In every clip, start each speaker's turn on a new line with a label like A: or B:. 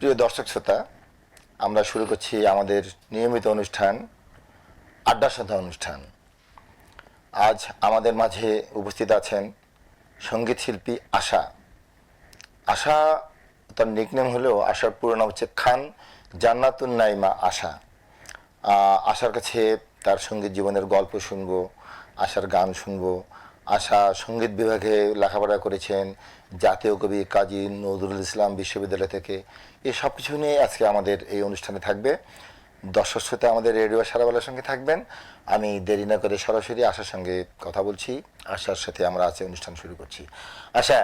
A: প্রিয় দর্শক শ্রোতা, আমরা শুরু করছি আমাদের নিয়মিত অনুষ্ঠান আড্ডা সন্ধ্যা অনুষ্ঠান। আজ আমাদের মাঝে উপস্থিত আছেন সঙ্গীত শিল্পী আশা। আশা তার নিকনেম হলেও আশার পুরো নাম হচ্ছে খান জান্নাতুন নাইমা আশা। আশার কাছে তার সঙ্গীত জীবনের গল্প শুনবো, আশার গান শুনবো। আশা সঙ্গীত বিভাগে লেখাপড়া করেছেন জাতীয় কবি কাজী নজরুল ইসলাম বিশ্ববিদ্যালয় থেকে। এই সব কিছু নিয়ে আজকে আমাদের এই অনুষ্ঠানে থাকবে। দর্শক শ্রোতা আমাদের রেডিও সারাবেলার সঙ্গে থাকবেন। আমি দেরি না করে সরাসরি আশার সঙ্গে কথা বলছি। আশার সাথে আমরা আজকে অনুষ্ঠান শুরু করছি। আশা,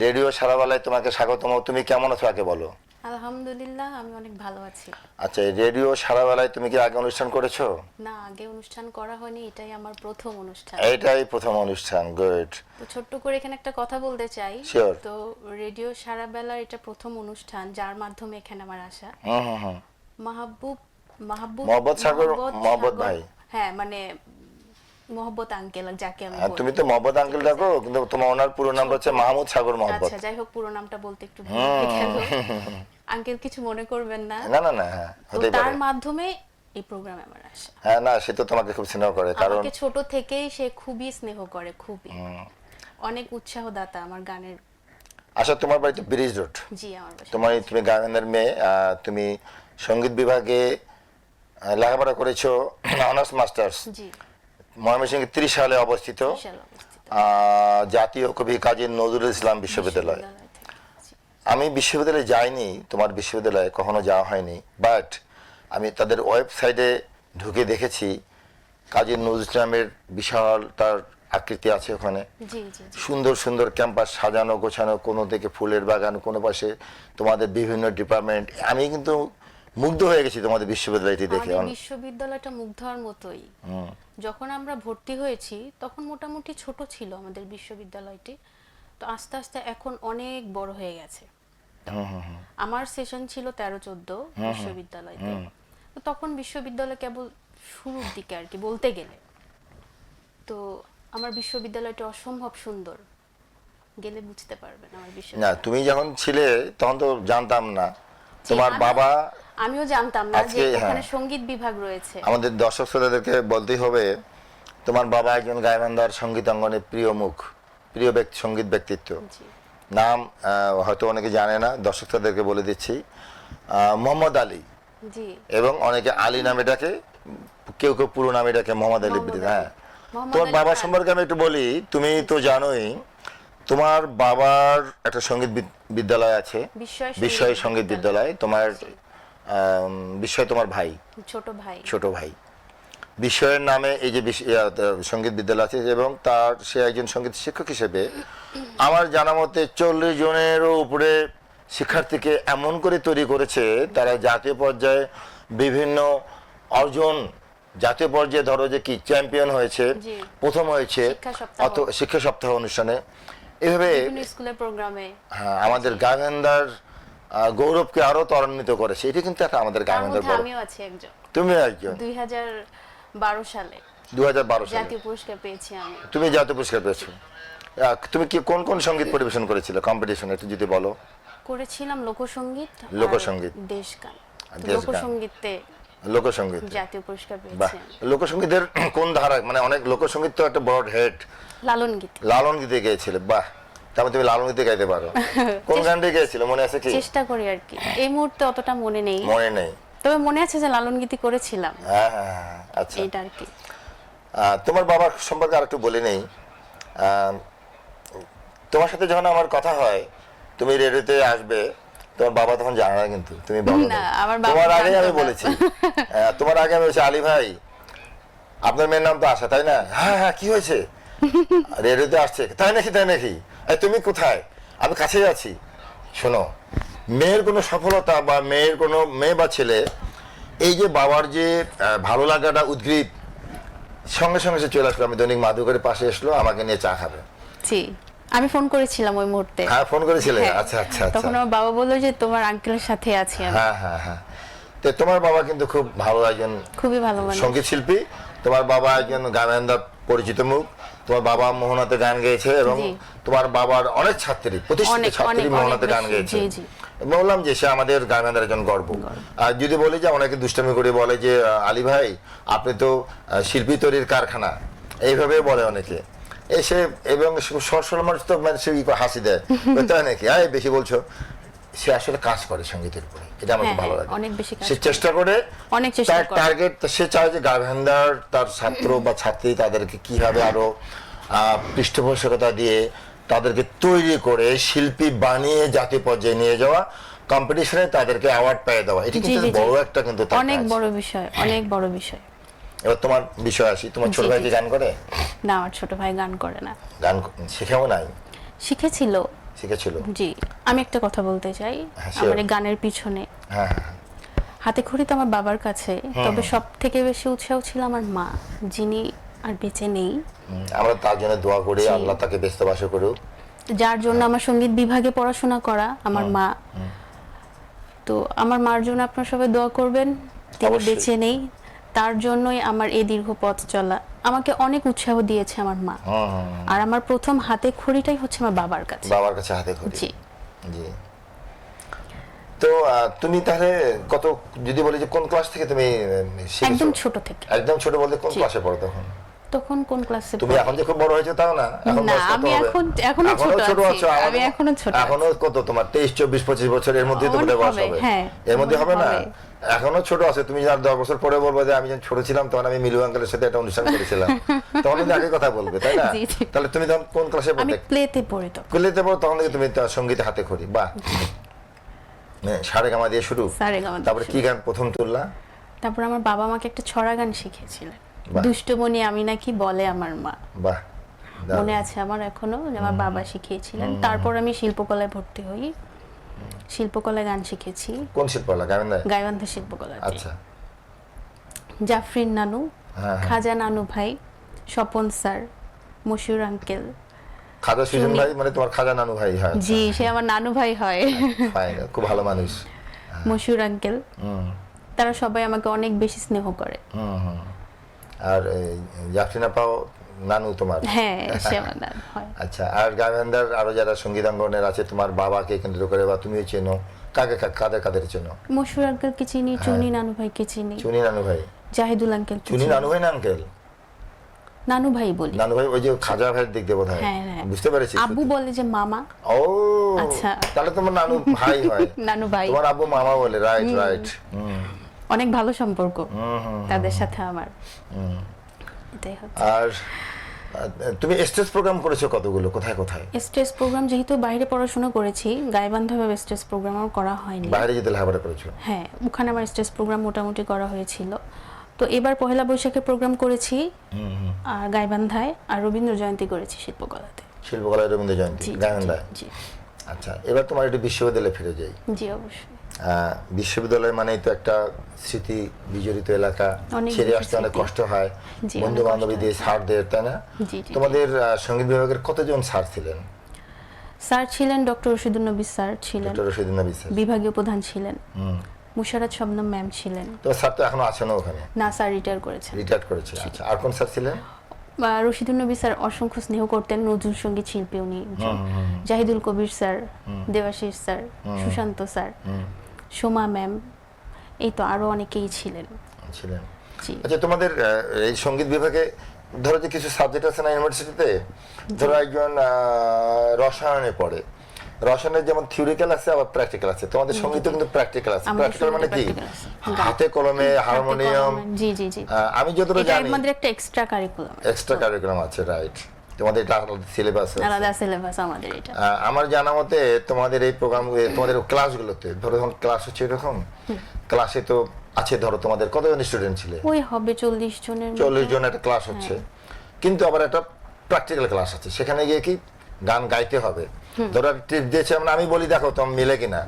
A: রেডিও সারাবেলায় তোমাকে স্বাগতম। তুমি কেমন আছো আগে বলো।
B: আলহামদুলিল্লাহ, আমি অনেক ভালো আছি।
A: আচ্ছা, রেডিও সারাবেলায় তুমি কি আগে অনুষ্ঠান করেছো?
B: না, আগে অনুষ্ঠান করা হয়নি, এটাই আমার প্রথম অনুষ্ঠান।
A: এটাই প্রথম অনুষ্ঠান, গুড।
B: তো ছোট্ট করে এখানে একটা কথা বলতে চাই।
A: Sure.
B: তো রেডিও সারা বেলার এটা প্রথম অনুষ্ঠান যার মাধ্যমে এখানে আমার আসা। মাহবুব
A: মোহাম্মদ সাগর, মোহাম্মদ ভাই।
B: হ্যাঁ, মানে মোহাম্মদ আঙ্কেল যাকে আমি বলি।
A: তুমি তো মোহাম্মদ আঙ্কেল ডাকো, কিন্তু তোমার ওনার পুরো নাম হচ্ছে মাহমুদ সাগর মোহাম্মদ।
B: আচ্ছা, যাই হোক, পুরো নামটা বলতে একটু ভুল হয়ে গেল। আঙ্কেল কিছু মনে করবেন না।
A: না না না, হ্যাঁ, হতেই পারে।
B: তার মাধ্যমে এই প্রোগ্রামে আমার আসা।
A: হ্যাঁ, না, সে তো তোমাকে খুব স্নেহ করে, কারণ
B: আমাকে ছোট থেকেই সে খুবই স্নেহ করে, খুবই অনেক উৎসাহদাতা আমার গানের।
A: আচ্ছা, তোমার বাড়ি তো ব্রিজ রোড।
B: জি, আমার বাসা।
A: তুমি গানের মেয়ে। তুমি সঙ্গীত বিভাগে লেখাপড়া করেছো, অনার্স মাস্টার্স।
B: জি,
A: ময়মনসিংহ 30 সালে অবস্থিত
B: বিশাল অবস্থিত।
A: জাতীয় কবি কাজী নজরুল ইসলাম বিশ্ববিদ্যালয়।
B: জি।
A: আমি বিশ্ববিদ্যালয়ে যাইনি, তোমার বিশ্ববিদ্যালয়ে কখনো যাওয়া হয়নি, বাট আমি তাদের ওয়েবসাইটে ঢুকে দেখেছি কাজী নজরুল ইসলামের বিশাল তার আকৃতি আছে ওখানে।
B: জি জি জি।
A: সুন্দর সুন্দর ক্যাম্পাস সাজানো গোছানো, কোনো দিকে ফুলের বাগান, কোনো পাশে তোমাদের বিভিন্ন ডিপার্টমেন্ট। আমি কিন্তু মুগ্ধ হয়ে গেছি তোমাদের বিশ্ববিদ্যালয়টি দেখে।
B: আমাদের বিশ্ববিদ্যালয়টা মুগ্ধ হওয়ার মতোই। যখন আমরা ভর্তি হয়েছি তখন মোটামুটি ছোট ছিল আমাদের বিশ্ববিদ্যালয়টি। তো আস্তে আস্তে এখন অনেক বড় হয়ে গেছে। আমার সেশন ছিল 13-14 বিশ্ববিদ্যালয়তে। তো তখন বিশ্ববিদ্যালয় কেবল শুরুর দিকে আর কি বলতে গেলে। তো আমার বিশ্ববিদ্যালয়টা অসম্ভব সুন্দর, গেলে বুঝতে পারবেন আমার
A: না,
B: বিশ্ববিদ্যালয়।
A: তুমি যখন ছিলে তখন তো জানতাম না। তোমার বাবা,
B: আমিও জানতাম না যে
A: আজকে,
B: ওখানে
A: হ্যাঁ,
B: সঙ্গীত বিভাগ রয়েছে।
A: আমাদের দর্শক শ্রোতাদেরকে বলতেই হবে, তোমার বাবা একজন গায়বান্ধার সঙ্গীতাঙ্গনের প্রিয় মুখ, প্রিয় ব্যক্তি, সঙ্গীত ব্যক্তিত্ব।
B: জি।
A: নাম হয়তো অনেকে জানে না, দর্শক শ্রোতাদেরকে বলে দিচ্ছি, মোহাম্মদ আলী।
B: জি।
A: এবং অনেকে আলী নামে ডাকে, কেউ কেউ পুরো নামে ডাকে মোহাম্মদ আলী। হ্যাঁ, তোমার বাবার সম্পর্কে আমি একটু বলি। তুমি তো জানোই তোমার বাবার একটা সঙ্গীত বিদ্যালয় আছে, বিস্ময় সঙ্গীত বিদ্যালয়। তোমার বিস্ময় তোমার ভাই, ছোট ভাই। বিস্ময়ের নামে এই যে সঙ্গীত বিদ্যালয় আছে, এবং তার সে একজন সঙ্গীত শিক্ষক হিসেবে আমার জানা মতে 40 জনেরও উপরে শিক্ষার্থীকে এমন করে তৈরি করেছে, তারা জাতীয় পর্যায়ে বিভিন্ন অর্জন, জাতীয় পর্যায়ে ধরো যে কি চ্যাম্পিয়ন হয়েছে, প্রথম হয়েছে শিক্ষা সপ্তাহ অনুষ্ঠানে, এভাবে
B: স্কুলের প্রোগ্রামে।
A: হ্যাঁ, আমাদের গায়বান্ধার গৌরবকে আরো ত্বরান্বিত করেছে। এটা কিন্তু একটা আমাদের গায়বান্ধার গৌরব।
B: আমিও আছি একজন।
A: তুমি একজন।
B: 2012 সালে জাতীয় পুরস্কার পেয়েছি আমি।
A: তুমি জাতীয় পুরস্কার পেয়েছো। তুমি কি কোন কোন সঙ্গীত পরিবেশন করেছিলে কম্পিটিশনে, একটু যদি বলো।
B: করেছিলাম লোকসঙ্গীত, দেশগান। লোকসঙ্গীত জাতীয় পুরস্কার পেয়েছি।
A: লোকসঙ্গীতের কোন ধারা? মানে অনেক লোকসঙ্গীত তো একটা ব্রড হেড। লালন গীতে গেয়েছিলে। বাহ, তারপর তুমি লালন গীতে গাইতে পারো। কোন গানটি গেয়েছিলে মনে আছে কি?
B: চেষ্টা করি আর কি, এই মুহূর্তে অতটা মনে নেই। তবে মনে আছে যে লালন গীতি করেছিলাম।
A: হ্যাঁ, আচ্ছা, এটা আর কি। তোমার বাবার সম্পর্কে আর একটু বলে নেই। তোমার সাথে যখন আমার কথা হয়, তুমি রেডিওতে আসবে, তোমার বাবা তখন জানে না, কিন্তু তুমি বলো না। তোমার আগে আমি বলেছি, তোমার আগে আমি বলেছি, আলী ভাই আপনার মেয়ের নাম তো আশা, তাই না? হ্যাঁ হ্যাঁ, কি হয়েছে? রেডিওতে আসছে। তাই নাকি? তুমি কোথায়? আমি কাছে আছি। শোনো, মেয়ের কোনো সফলতা বা মেয়ে বা ছেলে, এই যে বাবার যে ভালো লাগাটা উদ্গ্রীব, সঙ্গে সঙ্গে সে চলে আসলো। আমি দৈনিক মাধুকরের পাশে এসলো, আমাকে নিয়ে চা খাবে।
B: জি, আমি ফোন করেছিলাম ওই মুহূর্তে।
A: হ্যাঁ, ফোন করেছিলে? আচ্ছা আচ্ছা।
B: তখন আমার বাবা বললো যে তোমার আঙ্কেলের সাথে আছি আমি।
A: হ্যাঁ। তো তোমার বাবা কিন্তু খুব ভালো একজন,
B: খুবই ভালো
A: সঙ্গীত শিল্পী। তোমার বাবা একজন গায়বান্ধার পরিচিত মুখ। তোমার বাবা মোহনাতে গান গেয়েছে, এবং তোমার বাবার অনেক ছাত্রী, প্রতিষ্ঠিত ছাত্রী মোহনাতে গান গেয়েছে। বললাম যে সে আমাদের গাইবান্ধার একজন গর্ব। আর যদি বলি যে অনেকে দুষ্টামি করে বলে যে আলী ভাই আপনি তো শিল্পী তৈরির কারখানা, এইভাবে বলে অনেকে এসে, এবং সরসর মানুষ তো মানে সে হাসি দেয়, তাই নাকি বেশি বলছো। সে আসলে কাজ করে সঙ্গীতের উপরে, এটা আমার খুব ভালো লাগে।
B: অনেক বেশি কাজ
A: সে চেষ্টা করে,
B: অনেক চেষ্টা
A: তার
B: করে।
A: টার্গেট, সে চায় যে গাইবান্ধার তার ছাত্র বা ছাত্রী তাদেরকে কিভাবে আরো পৃষ্ঠপোষকতা দিয়ে তাদেরকে তৈরি করে শিল্পী বানিয়ে জাতীয় পর্যায়ে নিয়ে যাওয়া, কম্পিটিশনে তাদেরকে অ্যাওয়ার্ড পেয়ে দেওয়া। এটা কিন্তু বড় একটা কিন্তু তার
B: অনেক
A: কাজ।
B: বড় বিষয়, অনেক বড় বিষয়।
A: এবার তোমার বিষয় আসি, তোমার ছোট ভাই কি গান করে?
B: না, আমার ছোট ভাই গান করে না।
A: গান শেখাও নাই?
B: শিখেছিল।
A: শিখেছিল?
B: জি। আমি একটা কথা বলতে চাই,
A: হ্যাঁ, sure.
B: আমার এই গানের পিছনে
A: হ্যাঁ,
B: হাতে খড়ি তো আমার বাবার কাছে, তবে সব থেকে বেশি উৎসাহ ছিল আমার মা, যিনি আর বেঁচে নেই।
A: আমরা তার জন্য দোয়া করি,
B: জি।
A: আল্লাহ তাকে ব্যস্তবাস করুক।
B: যার জন্য আমার সঙ্গীত বিভাগে পড়াশোনা করা আমার মা। তো আমার মার জন্য আপনারা সবাই দোয়া করবেন, তিনি
A: অবশ্যই।
B: বেঁচে নেই। তার জন্যই আমার এই দীর্ঘ পথ চলা। আমাকে অনেক উৎসাহ দিয়েছে আমার মা। আর আমার প্রথম হাতে খড়িটাই হচ্ছে আমার বাবার কাছে।
A: বাবার কাছে হাতে খড়ি।
B: জি।
A: জি। তো তুমি তাহলে কত, যদি বলি যে কোন ক্লাস থেকে তুমি শিখেছো?
B: একদম ছোট থেকে।
A: একদম ছোট বলতে কোন
B: জি।
A: ক্লাসে পড়ো তখন?
B: তখন কোন ক্লাসে
A: তুমি এখন যে খুব বড় হয়েছো তাও না, এখন
B: না,
A: বয়স কত
B: আমি
A: হবে?
B: এখনো ছোট আছি।
A: আছো,
B: আমি এখনো ছোট আছি।
A: এখনো কত তোমার 23, 24, 25 বছর, এর মধ্যে তো
B: অনেক
A: বোধহয় বয়স
B: হবে,
A: হবে।
B: হ্যাঁ,
A: এর মধ্যে হবে না?
B: হবে।
A: এখনো ছোট আছে। তুমি আর 10 বছর পরে বলবে যে আমি যখন ছোট ছিলাম তখন আমি মিলু আঙ্কেলের সাথে একটা অনুষ্ঠান করেছিলাম, তখন তুমি একই কথা বলবে, তাই না?
B: জি, জি।
A: তাহলে তুমি তখন কোন ক্লাসে
B: আমি
A: পড়তে?
B: প্লেতে পড়ি তো।
A: কুলিতে পড়ো, তখন থেকে তুমি তার সঙ্গীতে হাতে খড়ি। বাহ। সারেগামা দিয়ে শুরু,
B: সারেগামা দিয়ে
A: তারপরে কি
B: শুরু।
A: গান প্রথম তুললা?
B: তারপর আমার বাবা আমাকে একটা ছড়া গান শিখিয়েছিলেন,
A: বাহ।
B: দুষ্টমণি আমি নাকি বলে আমার মা।
A: বাহ, দারুণ।
B: মনে আছে আমার এখনো, যে আমার বাবা শিখিয়েছিলেন। তারপর আমি শিল্পকলায় ভর্তি হই, শিল্পকলায় গান শিখেছি,
A: কোন শিল্পকলা? গাইবান্ধায়?
B: গাইবান্ধা শিল্পকলাতে।
A: আচ্ছা।
B: জাফরিন নানু,
A: হ্যাঁ,
B: খাজা নানু ভাই, স্বপন স্যার, মশিউর আঙ্কেল।
A: খাজা সুজন ভাই মানে তোমার খাজা নানু ভাই? হয়।
B: জি, সে আমার নানু ভাই হয়।
A: ফাইন, খুব ভালো মানুষ।
B: মশিউর আঙ্কেল, তারা সবাই আমাকে অনেক বেশি স্নেহ করে।
A: আর জাফরিনা পাও নানু তোমার?
B: হ্যাঁ, সে আমার নানু হয়।
A: আচ্ছা। আর গাইবান্ধার আরো যারা সঙ্গীতাঙ্গনের আছে তোমার বাবাকে কেন্দ্র করে বা তুমিও চেনো, কাদের কাদের চেনো?
B: মশিউর আঙ্কেলকে চিনি, চুনি নানু ভাইকে চিনি,
A: চুনি নানু ভাই?
B: জাহিদুল আঙ্কেল
A: চুনি নানু ভাই না আঙ্কেল?
B: নানু ভাই বলি।
A: নানু ভাই ওই যে খাজা ভাইয়ের দিক দিয়ে বোধহয়।
B: হ্যাঁ, হ্যাঁ।
A: বুঝতে পেরেছি।
B: আব্বু বলে যে মামা।
A: ও
B: আচ্ছা।
A: তাহলে তোমার নানু ভাই হয়।
B: নানু ভাই।
A: তোমার আব্বু মামা বলে, রাইট রাইট।
B: অনেক ভালো সম্পর্ক তাদের সাথে আমার। এটাই হচ্ছে।
A: আর তুমি স্টেজ প্রোগ্রাম করেছো কতগুলো, কোথায় কোথায়?
B: স্টেজ প্রোগ্রাম যেহেতু বাইরে পড়াশোনা করেছি, গাইবান্ধাভাবে স্টেজ প্রোগ্রাম আমার করা হয়নি।
A: বাইরে যেতে লেখাপড়া করেছো?
B: হ্যাঁ, ওখানে আমার স্টেজ প্রোগ্রাম মোটামুটি করা হয়েছিল। তো এবার পহেলা বৈশাখে প্রোগ্রাম করেছি আর গাইবান্ধায়, আর রবীন্দ্র জয়ন্তী করেছি শিল্পকলাতে।
A: শিল্পকলায় রবীন্দ্র জয়ন্তী
B: জি,
A: গাইবান্ধায়?
B: জি।
A: আচ্ছা, এবার তোমার একটু বিশ্ববিদ্যালয়ে ফিরে যাই।
B: জি, অবশ্যই।
A: বিশ্ববিদ্যালয় মানেই তো একটা স্মৃতি বিজড়িত এলাকা,
B: অনেক
A: ছেড়ে
B: বেশি
A: আসতে অনেক
B: স্মৃতি।
A: কষ্ট হয়,
B: জি,
A: বন্ধু
B: অনেক
A: বান্ধবীদের,
B: কষ্ট
A: স্যারদের, তাই না?
B: জি, জি।
A: তোমাদের সঙ্গীত বিভাগের কতজন স্যার ছিলেন?
B: স্যার ছিলেন ডক্টর রশিদুন নবী স্যার ছিলেন,
A: ডক্টর রশিদুন নবী স্যার,
B: বিভাগীয় প্রধান ছিলেন, মুশারত শবনম ম্যাম ছিলেন।
A: তো স্যার তো এখনো আছেন ওখানে?
B: না, স্যার রিটায়ার করেছেন।
A: রিটায়ার করেছে। আচ্ছা, আর কোন স্যার ছিলেন?
B: রশিদুন নবী স্যার অসংখ্য স্নেহ করতেন, নজরুল সঙ্গীত শিল্পী উনি। Zahidul Kabir sir, Debashis sir, Sushanta sir, Soma ma'am, এই তো আরো অনেকেই ছিলেন।
A: ছিলেন।
B: জি।
A: আচ্ছা, তোমাদের এই সঙ্গীত বিভাগে ধরো যে কিছু সাবজেক্ট আছে না ইউনিভার্সিটিতে, ধরো একজন রসায়নে পড়ে, রসায়নের যেমন থিওরিক্যাল আছে আবার প্র্যাকটিক্যাল আছে, তোমাদের সঙ্গীতও কিন্তু প্র্যাকটিক্যাল আছে।
B: আমাদের
A: প্র্যাকটিক্যাল মানে কি?
B: practical আছে।
A: হাতে কলমে হারমোনিয়াম।
B: জি, জি, জি।
A: আমি যতটা
B: এটা
A: জানি
B: আমাদের একটা এক্সট্রা কারিকুলাম,
A: এক্সট্রা কারিকুলাম আছে, রাইট। তোমাদের এটা আলাদা সিলেবাস আছে।
B: আলাদা সিলেবাস আমাদের এটা।
A: আমার জানা মতে তোমাদের এই প্রোগ্রাম, তোমাদের ক্লাসগুলোতে ধরো যখন ক্লাস হচ্ছে এরকম ক্লাসে তো আছে, ধরো তোমাদের কতজন স্টুডেন্ট ছিলে?
B: ওই হবে 40 জনের মতো।
A: 40 জন একটা ক্লাস হচ্ছে, কিন্তু আবার একটা প্র্যাকটিক্যাল ক্লাস আছে, সেখানে গিয়ে কি গান গাইতে হবে। ধরো টিপ দিয়েছে, মানে আমি বলি দেখো তোমার মিলে কিনা।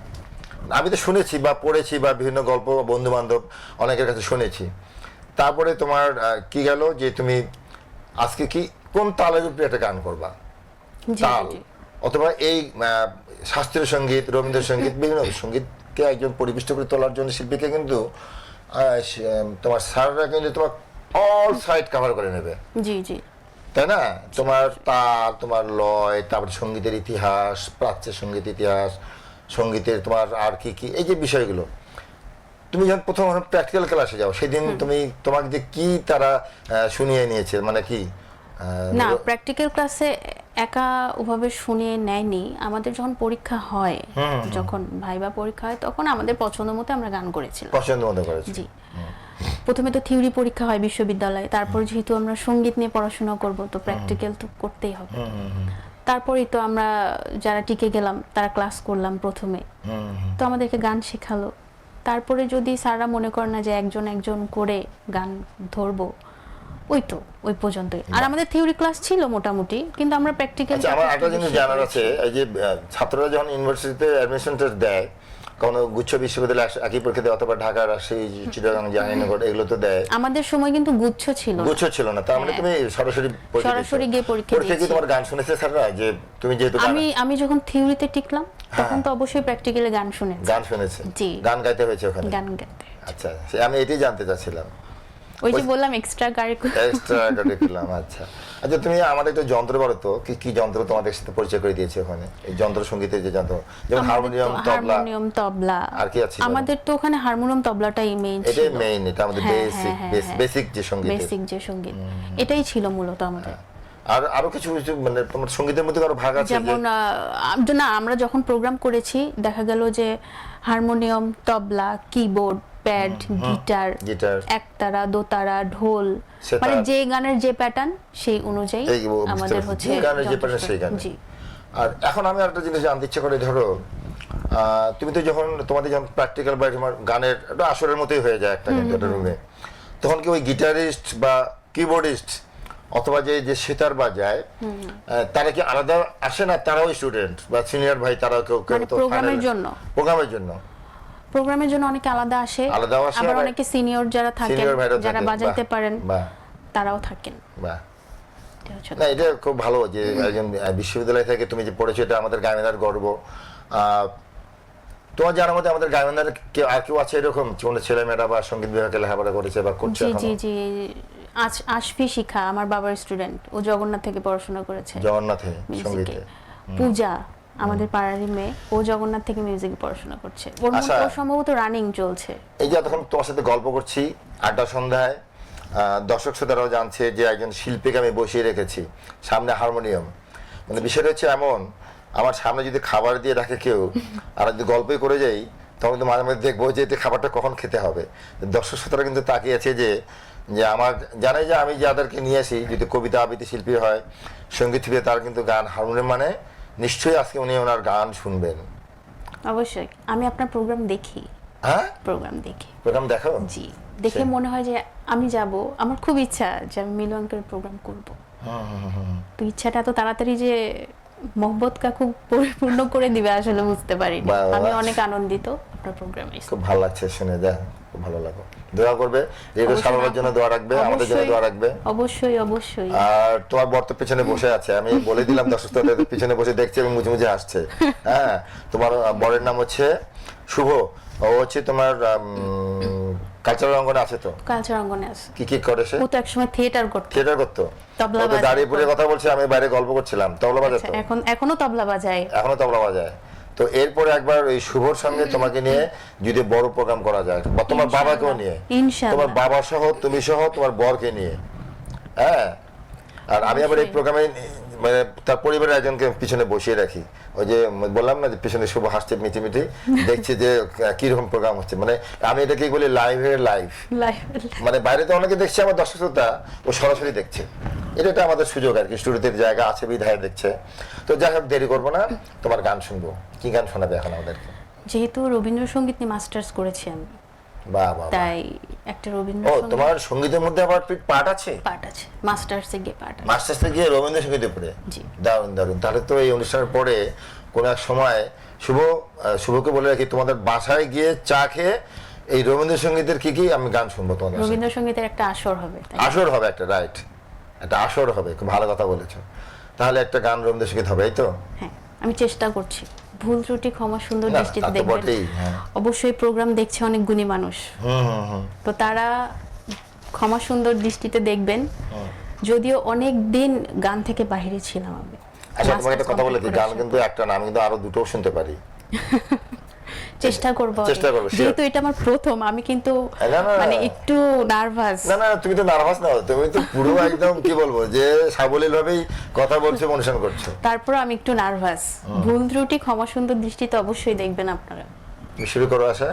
A: আমি তো শুনেছি বা পড়েছি বা বিভিন্ন গল্প বন্ধু বান্ধব অনেকের কাছে শুনেছি। তারপরে তোমার কি গেল যে তুমি আজকে কি কোন তালের উপরে একটা গান করবা,
B: জি,
A: তাল,
B: জি।
A: অথবা এই শাস্ত্রীয় সঙ্গীত, রবীন্দ্রসঙ্গীত, বিভিন্ন সঙ্গীতকে একজন পরিবেষ্ট করে তোলার জন্য শিল্পীকে কিন্তু তোমার স্যাররা কিন্তু তোমার অল সাইড কভার করে নেবে,
B: জি, জি।
A: তাই না? তোমার তাল, তোমার লয়, তারপরে সঙ্গীতের ইতিহাস, প্রাচ্য সঙ্গীত ইতিহাস, সঙ্গীতের তোমার আর কি কি এই যে বিষয়গুলো, তুমি যখন প্রথম প্র্যাকটিক্যাল ক্লাসে যাও সেদিন তোমাকে যে কি তারা শুনিয়ে নিয়েছে, মানে কি
B: না, প্র্যাকটিক্যাল ক্লাসে একা ওভাবে শুনিয়ে নেয়নি। আমাদের যখন পরীক্ষা হয়, যখন ভাইবা পরীক্ষা হয়, তখন আমাদের পছন্দ মতো আমরা গান করেছিলাম।
A: পছন্দ মতো করেছি।
B: জি, প্রথমে তো থিওরি পরীক্ষা হয় বিশ্ববিদ্যালয়ে, তারপর যেহেতু আমরা সঙ্গীত নিয়ে পড়াশোনা করব তো প্র্যাকটিক্যাল তো করতেই হবে। তারপরেই তো আমরা যারা টিকে গেলাম তারা ক্লাস করলাম প্রথমে, তো আমাদেরকে গান শেখালো। তারপরে যদি স্যাররা মনে করেন না যে একজন একজন করে গান ধরবো, ওই তো ওই পর্যন্তই। আর আমাদের থিওরি ক্লাস ছিল মোটামুটি, কিন্তু আমরা প্র্যাকটিক্যাল।
A: আচ্ছা, আমার একটা জিনিস জানার আছে, এই যে ছাত্ররা যখন ইউনিভার্সিটিতে অ্যাডমিশনটা দেয়, কোনো গুচ্ছ বিশ্ববিদ্যালয় একই পরীক্ষা দেয়, অথবা ঢাকা, রাজশাহী, চিটাগাং, জাহাঙ্গীরনগর এগুলো তো দেয়।
B: আমাদের সময় কিন্তু গুচ্ছ ছিল না।
A: গুচ্ছ ছিল না, তার মানে তুমি সরাসরি
B: গিয়ে পরীক্ষা
A: কি
B: দিয়েছি।
A: তোমার গান শুনেছে স্যাররা? যে তুমি যেহেতু
B: আমি যখন থিওরিতে টিকলাম তখন তো অবশ্যই প্র্যাকটিক্যালে গান শুনেছি।
A: গান শুনেছে,
B: জি,
A: গান গাইতে হয়েছে ওখানে?
B: গান গাইতে।
A: আচ্ছা, আমি এটাই জানতে চাচ্ছিলাম।
B: ওই যে বললাম এক্সট্রা
A: কারিকুলাম। আচ্ছা আচ্ছা, তুমি আমাদের একটা যন্ত্র বলো তো, কি কি যন্ত্র তোমাদের সাথে পরিচয় করে দিয়েছে ওখানে, এই যন্ত্র সঙ্গীতের যে যন্ত্র, যেমন হারমোনিয়াম, তবলা,
B: আর
A: কি আছে?
B: আমাদের তো ওখানে হারমোনিয়াম তবলাটাই মেইন ছিল।
A: এটাই মেইন, এটা আমাদের বেসিক যে
B: সঙ্গীত, এটাই ছিল মূলত আমাদের।
A: আর আরো কিছু কিছু মানে তোমার সঙ্গীতের মধ্যে আরো ভাগ আছে?
B: যেমন না, আমরা যখন প্রোগ্রাম করেছি দেখা গেল যে হারমোনিয়াম, তবলা, কিবোর্ড, প্যাড, গিটার, একতারা, দোতারা, ঢোল, মানে যে গানের যে প্যাটার্ন সেই অনুযায়ী আমাদের হচ্ছে
A: গানের যে প্যাটার্ন সেই গান।
B: জি।
A: আর এখন আমি একটা জিনিস জানতে ইচ্ছে করে, ধরো তুমি তো যখন তোমাদের যখন প্র্যাকটিক্যাল বা তোমার গানের একটা আসরের মতোই হয়ে যায় একটা, কিন্তু একটা রুমে, তখন কি ওই গিটারিস্ট বা কিবোর্ডিস্ট অথবা যে সেতার বাজায় তারা কি আলাদা আসে না? তারাও স্টুডেন্ট বা সিনিয়র ভাই, তারা কেউ
B: প্রোগ্রামের জন্য অনেকে আলাদা আসে, আবার অনেকে সিনিয়র যারা থাকেন, যারা বাজাতে পারেন, তারাও থাকেন।
A: না, এটা খুব ভালো যে একজন বিশ্ববিদ্যালয় থেকে তুমি যে পড়েছো, এটা আমাদের গাইবান্ধার গর্ব। তোমার জানার মধ্যে আমাদের গাইবান্ধার আর কেউ আছে এরকম কোনো ছেলেমেয়েরা বা সঙ্গীত বিভাগে লেখাপড়া করেছে বা করছে?
B: জি, আশফি শিখা আমার বাবার স্টুডেন্ট, ও জগন্নাথ থেকে পড়াশোনা করেছে,
A: জগন্নাথে সঙ্গীতে।
B: পূজা আমাদের পাড়ারই মেয়ে, ও জগন্নাথ থেকে মিউজিকে পড়াশোনা করছে, ওর সম্ভবত রানিং চলছে।
A: এই যে এতক্ষণ তোমার সাথে গল্প করছি আড্ডা সন্ধ্যায়, দর্শক শ্রোতারাও জানছে যে একজন শিল্পীকে আমি বসিয়ে রেখেছি, সামনে হারমোনিয়াম। মানে বিষয়টা হচ্ছে এমন, আমার সামনে যদি খাবার দিয়ে রাখে কেউ, আর যদি গল্পই করে যাই, তখন কিন্তু মাঝে মাঝে দেখবো যে খাবারটা কখন খেতে হবে। দর্শক শ্রোতারা কিন্তু তাকিয়ে আছে যে আমার জানাই যে আমি যাদেরকে নিয়ে আসি, যদি কবিতা আবৃত্তি শিল্পী হয়, সঙ্গীত শিল্পী, তার কিন্তু গান হারমোনিয়াম, মানে নিশ্চয়ই আজকে উনি ওনার গান শুনবেন।
B: অবশ্যই, আমি আপনার প্রোগ্রাম দেখি।
A: হ্যাঁ, প্রোগ্রাম দেখো?
B: জি, দেখে মনে হয় যে আমি যাব, আমার খুব ইচ্ছা যে আমি মিলু আঙ্কেলের প্রোগ্রাম করব। তো ইচ্ছাটা তো তাড়াতাড়ি যে মোহব্বত কা খুব পরিপূর্ণ করে দিবে আসলে বুঝতে পারিনি। আমি অনেক আনন্দিত আপনার প্রোগ্রামে।
A: খুব ভালো লাগছে শুনে, খুব ভালো লাগলো। দোয়া করবে, রেডিও সারানোর জন্য দোয়া রাখবে, আমাদের জন্য দোয়া রাখবে।
B: অবশ্যই।
A: আর তোমার বর তো পিছনে বসে আছে, আমি বলে দিলাম দর্শকদের, পিছনে বসে দেখছে এবং মুছে মুছে আসছে। হ্যাঁ, তোমার বরের নাম হচ্ছে শুভ, ও হচ্ছে তোমার কালচারাল অঙ্গনে আছে। তো কালচারাল অঙ্গনে আছে। কি করে সে?
B: ও তো একসময় থিয়েটার করতো। তবলা বাজায়।
A: দাঁড়িয়ে পড়ে কথা বলছে, আমি বাইরে গল্প করছিলাম। তবলা বাজাতো।
B: এখনো তবলা বাজায়।
A: তো এরপরে একবার এই শুভর সঙ্গে তোমাকে নিয়ে যদি বড় প্রোগ্রাম করা যায়, বা তোমার বাবাকেও নিয়ে, তোমার বাবা সহ, তুমি সহ, তোমার বরকে নিয়ে। হ্যাঁ, আর আমি আবার এই প্রোগ্রামে মানে তার পরিবারের একজনকে পিছনে বসিয়ে রাখি। ওই যে বললাম না যে পিছনে শুভ হাসছে মিটিমিটি, দেখছি যে কিরকম প্রোগ্রাম হচ্ছে। মানে আমি এটাকে বলি লাইভ, মানে বাইরে তো অনেকে দেখছে, আমার দর্শক শ্রোতা ও সরাসরি দেখছে। এটা আমাদের সুযোগ আর কি, স্টুডিওতে জায়গা আছে বিধায় দেখছে। তো যাই হোক, দেরি করবো না, তোমার গান শুনবো। কি গান শোনাবে এখন আমাদেরকে?
B: যেহেতু রবীন্দ্রসঙ্গীত নিয়ে মাস্টার্স করেছি আমি, তাই একটা রবীন্দ্রসঙ্গীত।
A: তোমার সঙ্গীতের মধ্যে আবার পার্ট আছে?
B: মাস্টার্সে গিয়ে
A: রবীন্দ্রসঙ্গীতে পড়ে। দারুণ। তাহলে তো এই অনুষ্ঠানের পরে কোন এক সময় শুভকে বলে রাখি, তোমাদের বাসায় গিয়ে চা খেয়ে এই রবীন্দ্রসঙ্গীতের কি আমি গান শুনবো তোমাদের।
B: রবীন্দ্রসঙ্গীতের একটা আসর হবে
A: একটা, রাইট, একটা আসর হবে। খুব ভালো কথা বলেছো। তাহলে একটা গান রবীন্দ্রসঙ্গীত হবে, এই তো?
B: হ্যাঁ, আমি চেষ্টা করছি। ভুল ত্রুটি ক্ষমা সুন্দর দৃষ্টিতে দেখবেন। অবশ্যই প্রোগ্রাম দেখছে অনেক গুণী মানুষ, তো তারা ক্ষমা সুন্দর দৃষ্টিতে দেখবেন। যদিও অনেক দিন গান থেকে বাইরে ছিলাম আমি।
A: আচ্ছা, তোমাকে একটা কথা বলে দিই, গান কিন্তু একটা না, আমি কিন্তু আরো দুটো শুনতে পারি।
B: চেষ্টা করবো
A: চেষ্টা করবো, sure.
B: যেহেতু এটা আমার প্রথম, আমি কিন্তু
A: না, না,
B: মানে
A: না।
B: একটু নার্ভাস।
A: না না, তুমি তো নার্ভাস না, তুমি তো পুরো একদম কি বলবো যে সাবলীল ভাবেই কথা বলছো, অনুষ্ঠান করছো।
B: তারপর আমি একটু নার্ভাস, ভুল ত্রুটি ক্ষমা সুন্দর দৃষ্টিতে অবশ্যই দেখবেন আপনারা।
A: তুমি শুরু করো আশা।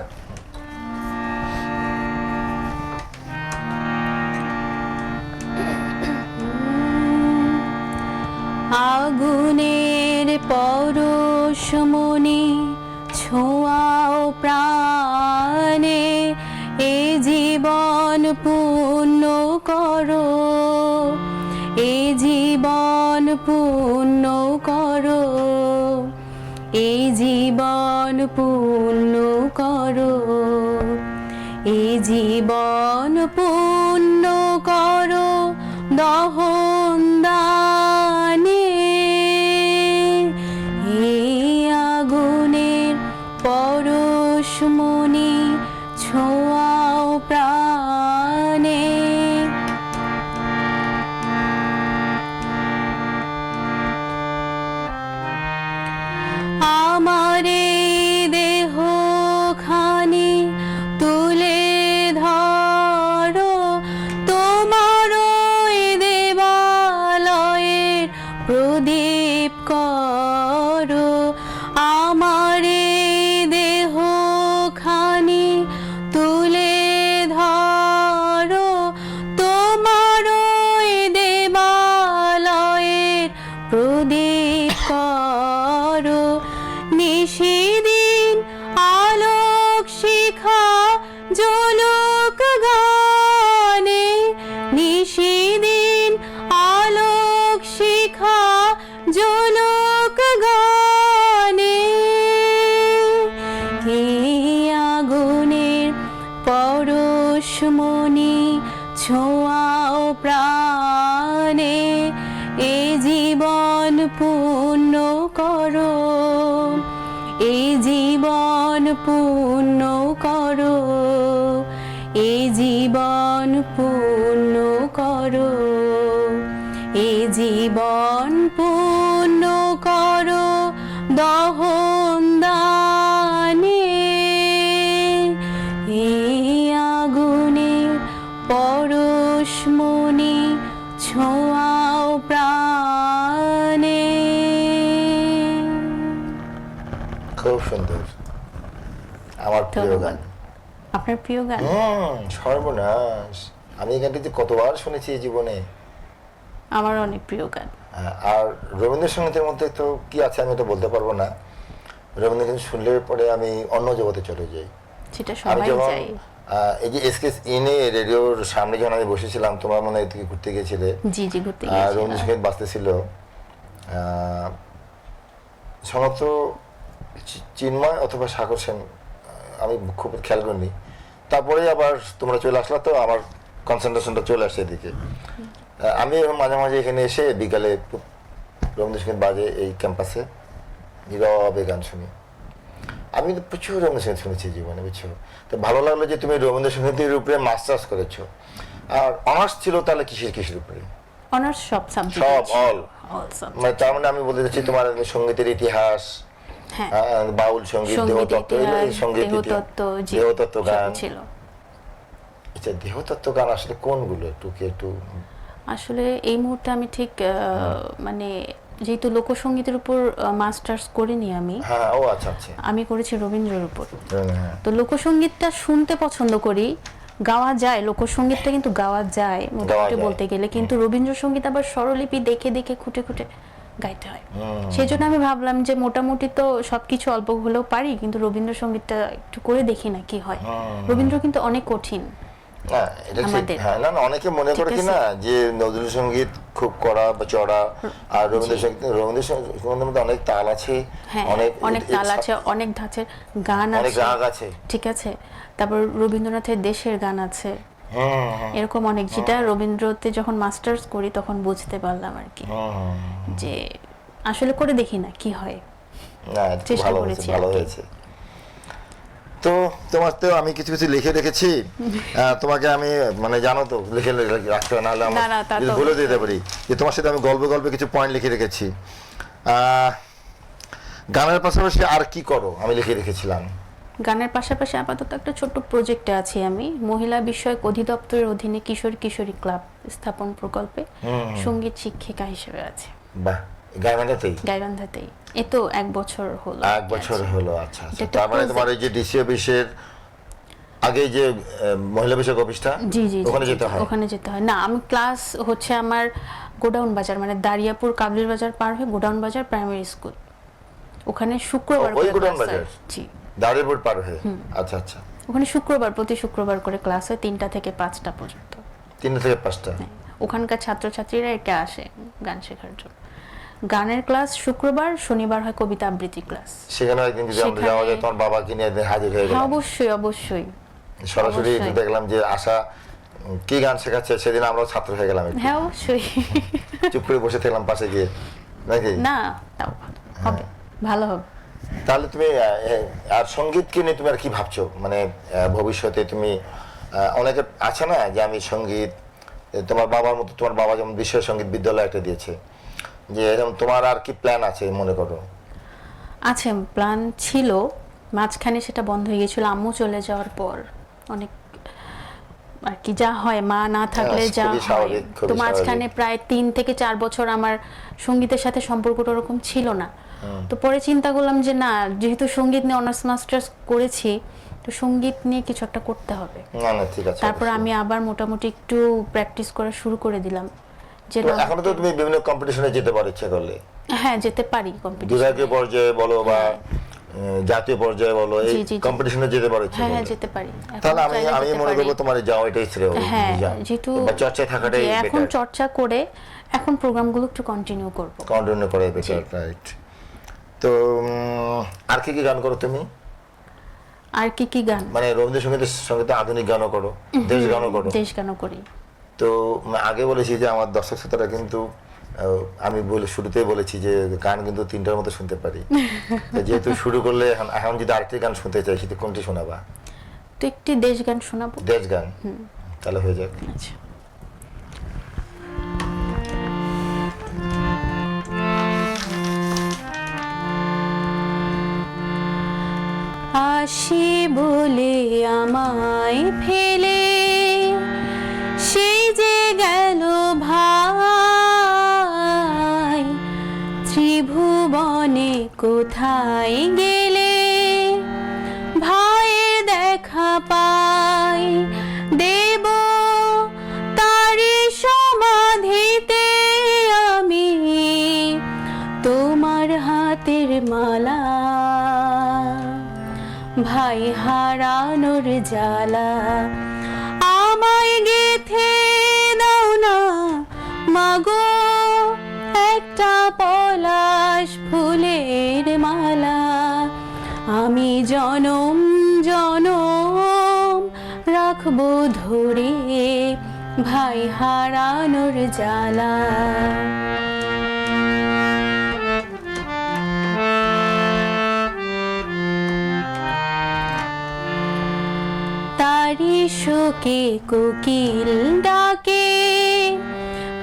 B: আগুনের পরশমণি ছোঁয়াও প্রাণে, এ জীবন পূর্ণ করো, এ জীবন পূর্ণ করো, এ জীবন পূর্ণ করো, এ জীবন পূর্ণ করো দহন দানে, এই আগুনের পরশমণি ছোঁয়াও প্রাণে। আমারে দেহ খানি তুলে ধরো, তোমার ওই দেবালয়ের প্রদীপ করো। আমারে দেহ খানি তুলে ধরো, তোমার ওই দেবালয়ের প্রদীপ করো। নিশিদিন আলোক শিখা জ্বলুক গানে, নিশিদিন আলোক শিখা জ্বলুক গানে, এই আগুনের পরশমণি ছোঁয়াও প্রাণে, এ জীবন পূর্ণ করো, এ জীবন পূর্ণ করো, এ জীবন পূর্ণ করো, এ জীবন পূর্ণ করো দহন দানে, এই আগুনের পরশমণি ছোঁয়াও প্রাণে।
A: খুব সুন্দর, আমার প্রিয় গান।
B: আপনার প্রিয় গান?
A: সর্বনাশ, আমি এই গানটি কতবার শুনেছি এই জীবনে।
B: আমার অনেক প্রিয় গান।
A: আর রবীন্দ্রসঙ্গীতের মধ্যে তো কি আছে আমি তো বলতে পারবো না। রবীন্দ্রসঙ্গীত শুনলে পরে আমি অন্য জগতে চলে যাই।
B: সেটা
A: আমি
B: সবাই
A: যখন
B: চাই।
A: এই যে এসকেস ইনে রেডিওর সামনে যখন আমি বসেছিলাম, তোমার মনে হয় এদিকে ঘুরতে গিয়েছিলে,
B: জি জি, ঘুরতে গিয়েছিলাম।
A: রবীন্দ্রসঙ্গীত বাজতেছিল, সম্ভবত চিন্ময় অথবা সাগর সেন, আমি খুব খেয়াল করিনি। তারপরে আবার তোমরা চলে আসলা, তো আমার কনসেন্ট্রেশনটা চলে আসছে এদিকে। আমি মাঝে মাঝে এখানে এসে বিকালে রবীন্দ্রসঙ্গীত বাজে এই ক্যাম্পাসে, নীরবে গান শুনি। আমি তো প্রচুর রবীন্দ্রসঙ্গীত শুনেছি জীবনে, বুঝছো। তো ভালো লাগলো যে তুমি রবীন্দ্রসঙ্গীতের উপরে মাস্টার্স করেছো। আর অনার্স ছিল তাহলে কিসের উপরে?
B: অনার্স সব সাবজেক্ট,
A: সব অল,
B: অল সাবজেক্ট।
A: মানে তার মানে আমি বলতে চাচ্ছি তোমার সঙ্গীতের ইতিহাস,
B: হ্যাঁ,
A: বাউল সঙ্গীত, দেহতত্ত্ব, এই সঙ্গীত,
B: দেহতত্ত্ব, জি,
A: দেহতত্ত্ব গান
B: ছিল।
A: আচ্ছা, দেহতত্ত্ব গান আসলে কোনগুলো একটু
B: আসলে এই মুহূর্তে আমি ঠিক মানে যেহেতু লোকসঙ্গীতের উপর মাস্টার্স করিনি আমি,
A: হ্যাঁ, ও আচ্ছা আচ্ছা,
B: আমি করেছি রবীন্দ্রের উপর।
A: হ্যাঁ।
B: তো লোকসঙ্গীতটা শুনতে পছন্দ করি, গাওয়া যায়, লোকসঙ্গীতটা কিন্তু গাওয়া যায় মোটামুটি
A: যায়।
B: বলতে গেলে, কিন্তু রবীন্দ্রসঙ্গীত আবার স্বরলিপি দেখে দেখে খুঁটে খুঁটে গাইতে হয়। সেই জন্য আমি ভাবলাম যে মোটামুটি তো সবকিছু অল্প হলেও পারি, কিন্তু রবীন্দ্রসঙ্গীতটা একটু করে দেখি না কি হয়। রবীন্দ্র কিন্তু অনেক কঠিন।
A: না, এটা ঠিক। হ্যাঁ, না না, অনেকে মনে করে কি না যে নজরুল সঙ্গীত খুব কড়া বা চড়া, আর রবীন্দ্রসঙ্গীতের মধ্যে অনেক তাল আছে,
B: হ্যাঁ, অনেক তাল আছে, অনেক ধাঁচের গান
A: অনেক
B: আছে,
A: রাগ আছে,
B: ঠিক আছে। তারপর রবীন্দ্রনাথের দেশের গান আছে, এরকম অনেক, যেটা রবীন্দ্রতে যখন মাস্টার্স করি তখন বুঝতে পারলাম আর কি, যে আসলে করে দেখি না কি হয়।
A: না,
B: চেষ্টা
A: ভালো
B: করেছি
A: হয়েছে, ভালো
B: আর কি।
A: হয়েছে। তো তোমার তো আমি কিছু কিছু লিখে রেখেছি, তোমাকে আমি মানে জানো তো লিখে রাখতে হয়, নাহলে
B: না, তা
A: আমি
B: তো
A: ভুলে দিতে পারি যে তোমার সাথে আমি গল্পে কিছু পয়েন্ট লিখে রেখেছি। গানের পাশাপাশি আর কি করো আমি লিখে রেখেছিলাম?
B: গানের পাশাপাশি আপাতত একটা ছোট্ট প্রজেক্টে আছি আমি, মহিলা বিষয়ক অধিদপ্তরের অধীনে কিশোর কিশোরী ক্লাব স্থাপন প্রকল্পে সঙ্গীত শিক্ষিকা হিসেবে আছে।
A: বাহ, গাইবান্ধাতেই?
B: গাইবান্ধাতেই। এ তো 1 বছর হলো।
A: 1 বছর হলো, আচ্ছা আচ্ছা।
B: এটা একটা
A: তার মানে
B: project।
A: তোমার এই যে ডিসি অফিসের আগে যে মহিলা বিষয়ক অফিসটা,
B: জি জি জি,
A: ওখানে
B: জি,
A: যেতে হয়?
B: ওখানে যেতে হয় না, আমি ক্লাস হচ্ছে আমার গোডাউন বাজার, মানে দারিয়াপুর কাবলির বাজার পার হয়ে গোডাউন বাজার প্রাইমারি স্কুল, ওখানে শুক্রবার
A: ওই
B: করে
A: গোডাউন
B: ক্লাস
A: বাজার?
B: হয়। জি,
A: দাঁড়িয়ে পার হয়ে, আচ্ছা আচ্ছা।
B: ওখানে প্রতি শুক্রবার করে ক্লাস হয় 3টা থেকে 5টা পর্যন্ত।
A: 3 থেকে 5টা?
B: ওখানকার ছাত্রছাত্রীরা এটা আসে গান শেখার জন্য। গানের ক্লাস শুক্রবার, শনিবার হয় কবিতা আবৃত্তি ক্লাস।
A: সেখানে একদিন যদি আমরা
B: সেখানে-
A: যাওয়া যায়, তোমার বাবাকে নিয়ে একদিন হাজির হয়ে
B: হ্যাঁ,
A: গেলাম,
B: অবশ্যই অবশ্যই।
A: সরাসরি
B: অবশ্যই।
A: দেখলাম যে আশা কি গান শেখাচ্ছে, সেদিন আমরাও ছাত্র হয়ে গেলাম একটু।
B: হ্যাঁ, অবশ্যই।
A: চুপ করে বসে থাকলাম পাশে গিয়ে, নাকি?
B: না, তাও ভালো হবে, ভালো হবে।
A: তাহলে তুমি আর সঙ্গীতকে নিয়ে তুমি আর কি ভাবছো, মানে ভবিষ্যতে তুমি অনেকে আছে না যে আমি সঙ্গীত, তোমার বাবার মতো, তোমার বাবা যেমন বিশ্ব সঙ্গীত বিদ্যালয় একটা দিয়েছে, যে এরকম তোমার আর কি প্ল্যান আছে মনে করো?
B: আছে, প্ল্যান ছিল, মাঝখানে সেটা বন্ধ হয়ে গিয়েছিল আম্মু চলে যাওয়ার পর। অনেক আর কি যা হয়, মা না থাকলে
A: হ্যাঁ,
B: যা
A: খুবই
B: হয়।
A: স্বাভাবিক, খুবই
B: তো মাঝখানে
A: স্বাভাবিক।
B: প্রায় 3 থেকে 4 বছর আমার সঙ্গীতের সাথে সম্পর্কটা ওরকম ছিল না। তো পরে চিন্তা করলাম যে না, যেহেতু সঙ্গীত নিয়ে অনার্স মাস্টার্স করেছি, তো সঙ্গীত নিয়ে কিছু একটা করতে হবে।
A: না না, ঠিক আছে।
B: তারপর
A: অবশ্যই।
B: আমি আবার মোটামুটি একটু প্র্যাকটিস করা শুরু করে দিলাম, যে
A: তো
B: না,
A: এখনো তো তুমি বিভিন্ন কম্পিটিশনে যেতে পারো ইচ্ছা করলে,
B: হ্যাঁ যেতে পারি কম্পিটিশন।
A: বিভাগীয় পর্যায়ে বলো বা জাতীয় পর্যায়ে বলো, এই
B: জি, জি, জি।
A: কম্পিটিশনে যেতে পারো ইচ্ছা
B: হ্যাঁ হ্যাঁ
A: করলে।
B: যেতে পারি। এখন
A: তাহলে আমি
B: চাইলে
A: আমি
B: যেতে
A: মনে
B: পারি।
A: করবো তোমার যাওয়া এটাই শ্রেয়।
B: হ্যাঁ,
A: যাও।
B: যেহেতু
A: বা চর্চায় থাকাটাই
B: যে এখন
A: বেটার,
B: চর্চা করে এখন প্রোগ্রামগুলো একটু কন্টিনিউ করব।
A: কন্টিনিউ করে বেটার, রাইট। তো আর কি কি গান করো তুমি?
B: আর কি কি গান?
A: মানে রবীন্দ্রসঙ্গীতের সঙ্গে তো আধুনিক গানও করো, দেশ গানও করো।
B: দেশ গানও করি।
A: তো আগে বলেছি যে আমার দর্শক শ্রোতারা কিন্তু আমি শুরুতেই বলেছি যে গান কিন্তু 3টার মতো শুনতে পারি। তো যেহেতু শুরু করলে এখন যদি আরেকটি গান শুনতে চাই, সেটা কোনটি শোনাবা?
B: তো একটি দেশ গান শোনাবো।
A: দেশ গান, তাহলে হয়ে যাক।
B: আচ্ছা। আসি বলে আমায় ফেলে সেই যে গেল ভাই, ত্রিভুবনে কোথায় গেলে ভাইয়ের দেখা পাই, দেব তারি সমাধিতে আমি তোমার হাতের মালা, ভাই হারানোর জ্বালা আমায় গেথে দাও না মাগো, একটা পলাশ ফুলের মালা, আমি জনম জনম রাখবো ধরে ভাই হারানোর জ্বালা। তারি শোকে কোকিল ডাকে,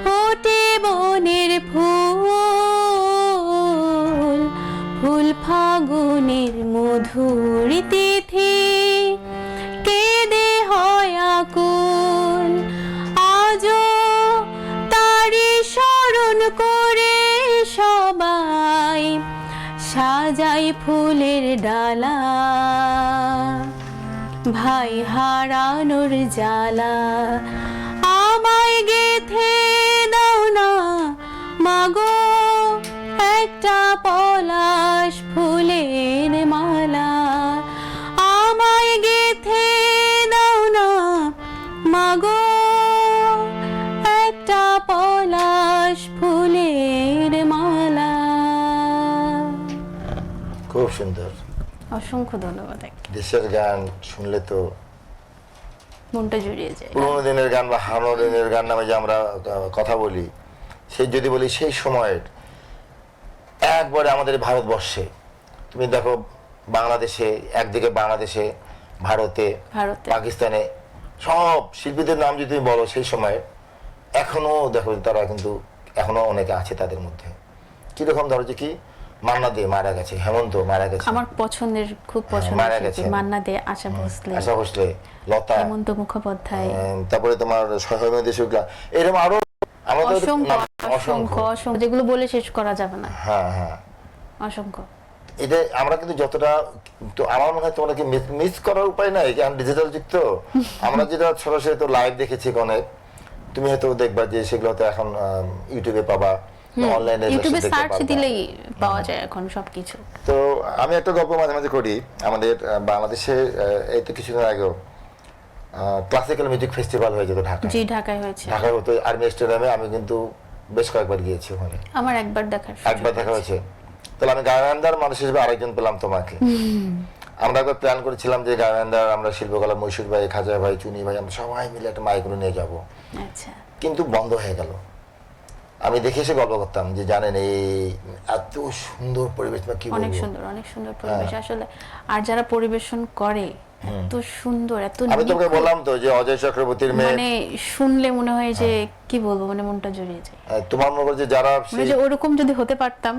B: ফোটে বনের ফুল, ফুল ফাগুনের মধুর তিথি, কেঁদে হয় আকুল, আজও তারি স্মরণ করে সবাই সাজাই ফুলের ডালা, ভাই হারানোর জ্বালা আমায় গেথে দাও না মাগো, একটা পলাশ ফুলের মালা, আমায় গেথে দাও না মাগো, একটা পলাশ ফুলের মালা।
A: খুব সুন্দর,
B: অসংখ্য ধন্যবাদ।
A: দেশের গান শুনলে তো
B: মনটা জুড়িয়ে যায়।
A: পুরোনো দিনের গান বা হারানো দিনের গান নামে যে আমরা কথা বলি, সেই যদি বলি সেই সময়ের একবারে আমাদের ভারতবর্ষে, তুমি দেখো বাংলাদেশে, একদিকে বাংলাদেশে, ভারতে, পাকিস্তানে, সব শিল্পীদের নাম যদি তুমি বলো সেই সময়ের, এখনো দেখো তারা কিন্তু এখনো অনেকে আছে তাদের মধ্যে। কিরকম ধরো যে কি মান্না দে মারা গেছে, হেমন্ত মারা গেছে,
B: আমার পছন্দের খুব
A: মারা
B: পছন্দের
A: গেছে।
B: শিল্পী মান্না দে, আশা ভোসলে,
A: আশা ভোসলে, লতা,
B: হেমন্ত মুখোপাধ্যায়,
A: তারপরে তোমার সহমেদী শুক্লা, এরকম আরো আমাদের
B: অসংখ্য
A: অসংখ্য।
B: অসংখ্য অসংখ্য, যেগুলো বলে শেষ করা যাবে না,
A: হ্যাঁ হ্যাঁ,
B: অসংখ্য।
A: এটা আমরা কিন্তু যতটা, তো আমার মনে হয় তোমরা কি মিস করার উপায় নাই, কারণ ডিজিটাল যুক্ত। আমরা যেটা সরাসরি তো লাইভ দেখেছি অনেক, তুমি হয়তো দেখবা যে সেগুলো তো এখন ইউটিউবে পাবা, অনলাইনে
B: ইউটিউবে সার্চ দিলেই পাওয়া যায় এখন সবকিছু।
A: তো আমি একটা গল্প মাঝে মাঝে করি, আমাদের বাংলাদেশে এই তো কিছুদিন আগেও ক্লাসিক্যাল মিউজিক ফেস্টিভ্যাল হয়ে যেত ঢাকায়।
B: জি, ঢাকায় হয়েছে।
A: ঢাকায় হতো আর্মি স্টেডিয়ামে, আমি কিন্তু বেশ কয়েকবার গিয়েছি ওখানে।
B: আমার একবার
A: দেখা হয়েছে। তাহলে আমি গায়নদার মানুষ হিসেবে আরেকজন পেলাম তোমাকে। আমরা একবার প্ল্যান করেছিলাম যে গায়নদার আমরা শিল্পকলা মৈশুর ভাই, খাজা ভাই, চুনি ভাই, আমরা সবাই মিলে একটা মাইক্রো নিয়ে যাব,
B: আচ্ছা,
A: কিন্তু বন্ধ হয়ে গেল। আমি দেখে এসে গল্প করতাম যে জানেন এই এত সুন্দর পরিবেশ, কি বলবো,
B: অনেক সুন্দর পরিবেশ আসলে। আর যারা পরিবেশন করে এত সুন্দর, এত
A: আমি তোমাকে বললাম তো যে অজয় চক্রবর্তীর মেয়ে,
B: মানে শুনলে মনে হয় যে কি বলবো, মানে মনটা জড়িয়ে যায়।
A: তোমার মনে করো যে যারা
B: মানে যে ওরকম যদি হতে পারতাম,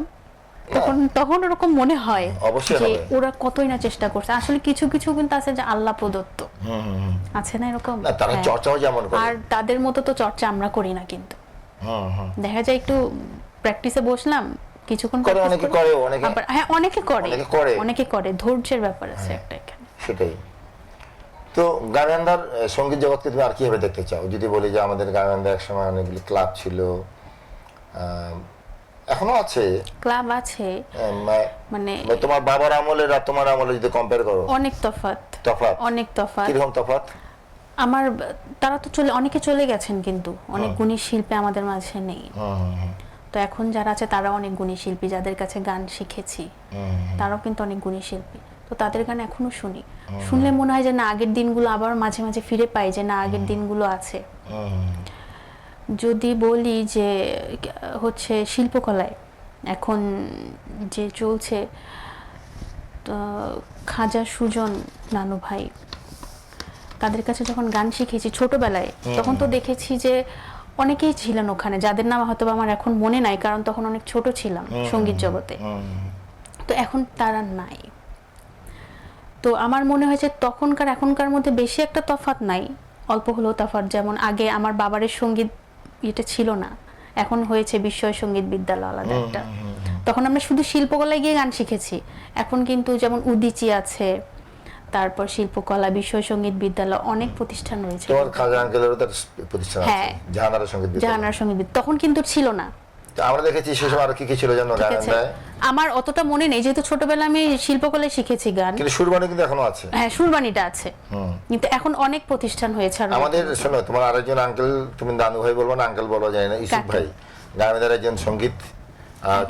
B: তখন ওরকম মনে হয়
A: অবশ্যই
B: যে
A: হবে।
B: ওরা কতই না চেষ্টা করছে। আসলে কিছু কিছু কিন্তু আছে যে আল্লাহ প্রদত্ত, আছে না এরকম,
A: না তারা
B: হ্যাঁ।
A: চর্চাও যেমন করে,
B: আর তাদের মতো তো চর্চা আমরা করি না, কিন্তু দেখা যায় একটু প্র্যাকটিসে বসলাম কিছুক্ষণ,
A: করে অনেকে করে, অনেকে,
B: হ্যাঁ অনেকে করে, ধৈর্যের ব্যাপার আছে একটা এখানে।
A: সেটাই। তো গায়নদার সঙ্গীত জগৎকে তুমি আর কিভাবে দেখতে চাও? যদি বলি যে আমাদের গায়নদার একসময় অনেকগুলি ক্লাব ছিল, এখনো আছে,
B: ক্লাব আছে, মানে
A: তোমার বাবার আমলের আর তোমার আমলে যদি কম্পেয়ার করো,
B: অনেক তফাৎ, অনেক তফাৎ।
A: কিরকম তফাৎ?
B: আমার তারা তো অনেকে চলে গেছেন, কিন্তু অনেক গুণী শিল্পী আমাদের মাঝে নেই। তো এখন যারা আছে তারা অনেক গুণী শিল্পী, যাদের কাছে গান শিখেছি তারাও কিন্তু অনেক গুণী শিল্পী। তো তাদের গান এখনো শুনি, শুনলে মনে হয় যে না, আগের দিনগুলো আবার মাঝে মাঝে ফিরে পাই, যে না আগের দিনগুলো আছে। যদি বলি যে হচ্ছে শিল্পকলায় এখন যে চলছে, খাজা সুজন নানু ভাই, তাদের কাছে যখন গান শিখেছি ছোটবেলায়, তখন তো দেখেছি যে অনেকেই ছিলেন ওখানে, যাদের নাম হয়তো আমার এখন মনে নাই, কারণ তখন অনেক ছোট ছিলাম সঙ্গীত জগতে। তো এখন তারা নাই। তো আমার মনে হয়েছে তখনকার এখনকার মধ্যে বেশি একটা তফাৎ নাই, অল্প হলেও তফাৎ। যেমন আগে আমার বাবারের সঙ্গীত এটা ছিল না, এখন হয়েছে বিস্ময় সঙ্গীত বিদ্যালয় আলাদা একটা। তখন আমরা শুধু শিল্পকলায় গিয়ে গান শিখেছি, এখন কিন্তু যেমন উদিচি আছে, তারপর শিল্পকলা, বিস্ময় সঙ্গীত বিদ্যালয়, অনেক প্রতিষ্ঠান রয়েছে।
A: তোমার খাজা আঙ্কেলেরও তার প্রতিষ্ঠান আছে,
B: হ্যাঁ,
A: জাহানারা সঙ্গীত বিদ্যালয়।
B: জাহানারা সঙ্গীত তখন কিন্তু ছিল না।
A: আমরা দেখেছি সেসব আর কি কি ছিল জানো গায়নদায়,
B: আমার অতটা মনে নেই, যেহেতু ছোটবেলায় আমি শিল্পকলায় শিখেছি গান।
A: কিন্তু সুরবাণী কিন্তু এখনো আছে।
B: হ্যাঁ, সুরবাণীটা আছে, কিন্তু এখন অনেক প্রতিষ্ঠান হয়েছে।
A: আমাদের শোনো, তোমার আরেকজন আঙ্কেল, তুমি নানু ভাই বলবো না আঙ্কেল বলা যায় না, ইসুফ ভাই, গায়নদার একজন সঙ্গীত,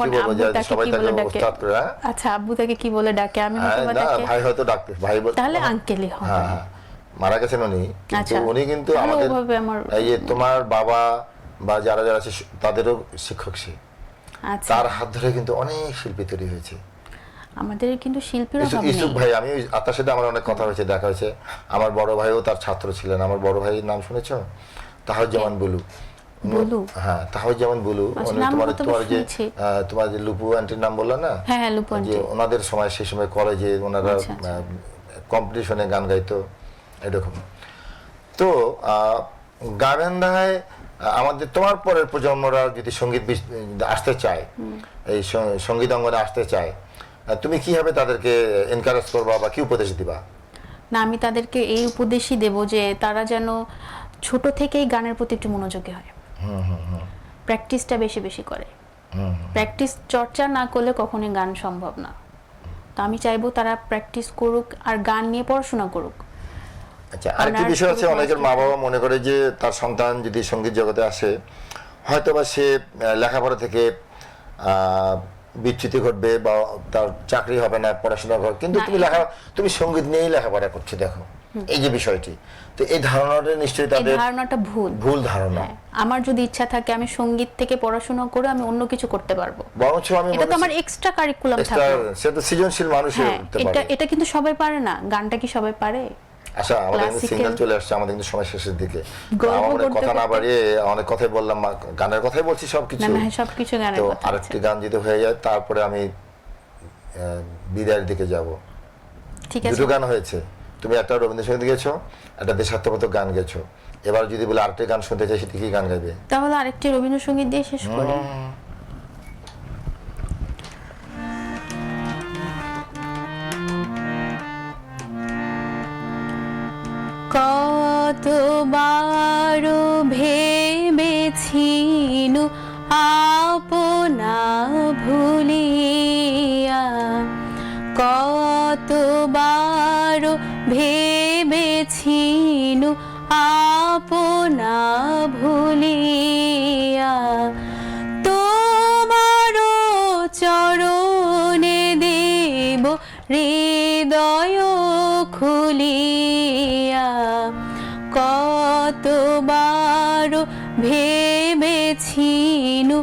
A: কি বলবো, যে সবাই তাকে উস্তাদ করে।
B: আচ্ছা, আব্বু তাকে কি বলে ডাকে? আমি
A: না, ভাই হয়তো ডাকতে, ভাই বলতে,
B: তাহলে আঙ্কেলই হবে।
A: হ্যাঁ, মারা গেছেন উনি, কিন্তু উনি কিন্তু আমাদের এই যে তোমার বাবা বা যারা যারা আছে তাদেরও শিক্ষক সে।
B: আচ্ছা,
A: তার হাত ধরে কিন্তু অনেক শিল্পী তৈরি হয়েছে।
B: আমাদের কিন্তু শিল্পীর অভাব নেই।
A: ইসুফ ভাই, আমি তার সাথে আমার অনেক কথা হয়েছে, দেখা হয়েছে। আমার বড় ভাইও তার ছাত্র ছিলেন। আমার বড় ভাইয়ের নাম শুনেছো? তাহাজ্জুমান বুলু। হ্যাঁ, তাহাজ্জুমান বুলু। উনি তোমার যে লুপু আন্টির নাম বললা না,
B: হ্যাঁ লুপু আন্টি,
A: যে ওনাদের সময়, সেই সময় কলেজে ওনারা কম্পিটিশনে গান গাইতো এরকম। তো গায়নদায় আমাদের, তোমার পরের প্রজন্মরা যদি সঙ্গীত আসতে চায়, এই সঙ্গীত অঙ্গনে আসতে চায়, তুমি কিভাবে তাদেরকে এনকারেজ করবা বা কি উপদেশ দিবা?
B: না, আমি তাদেরকে এই উপদেশই দেব যে তারা যেন ছোট থেকেই গানের প্রতি একটু মনোযোগী হয়, প্র্যাকটিসটা বেশি বেশি করে। প্র্যাকটিস চর্চা না করলে কখনোই গান সম্ভব না। তো আমি চাইবো তারা প্র্যাকটিস করুক আর গান নিয়ে পড়াশোনা করুক।
A: আচ্ছা, আরেকটি বিষয় আছে, অনেকের মা বাবা মনে করে যে তার সন্তান যদি সঙ্গীত জগতে আসে, হয়তো বা সে লেখাপড়া থেকে বিচ্যুতি ঘটবে বা তার চাকরি হবে না, পড়াশোনা করবে। কিন্তু তুমি সঙ্গীত নিয়েই লেখাপড়া করছো, দেখো এই যে বিষয়টি, তো এই ধারণাটা নিশ্চয়ই তাদের
B: ধারণাটা ভুল ধারণা। আমার যদি ইচ্ছা থাকে আমি সঙ্গীত থেকে পড়াশোনা করে আমি অন্য কিছু করতে পারবো,
A: বরঞ্চ আমি
B: এটা তো আমার এক্সট্রা কারিকুলাম থাকে,
A: সেটা সৃজনশীল মানুষের হতে পারে।
B: এটা কিন্তু সবাই পারে না। গানটা কি সবাই পারে?
A: আচ্ছা, আমাদের কিন্তু সিঙ্গেল চলে আসছে, আমাদের কিন্তু সময় শেষের দিকে। আমরা কথা না বাড়িয়ে অনেক কথাই বললাম, গানের কথাই বলছি সবকিছু।
B: না, সবকিছু গানের
A: তো
B: কথা।
A: আরেকটি গান যদি হয়ে যায়, তারপরে আমি বিদায়ের দিকে যাব।
B: ঠিক আছে,
A: দুটো গান হয়েছে, তুমি একটা রবীন্দ্রসঙ্গীত গেছো, একটা দেশাত্মবোধক গান গেছো। এবার যদি বলে আরেকটা গান শুনতে চাই, সেটা কি গান গাইবে?
B: তাহলে আরেকটি রবীন্দ্রসঙ্গীত দিয়ে শেষ করি। কতবার ভেবেছিনু আপনা ভুলিয়া, কতবার ভেবেছিনু আপনা ভুলিয়া, তোমার চরণে দেব হৃদয় খুলিয়া, কতবার ভেবেছিনু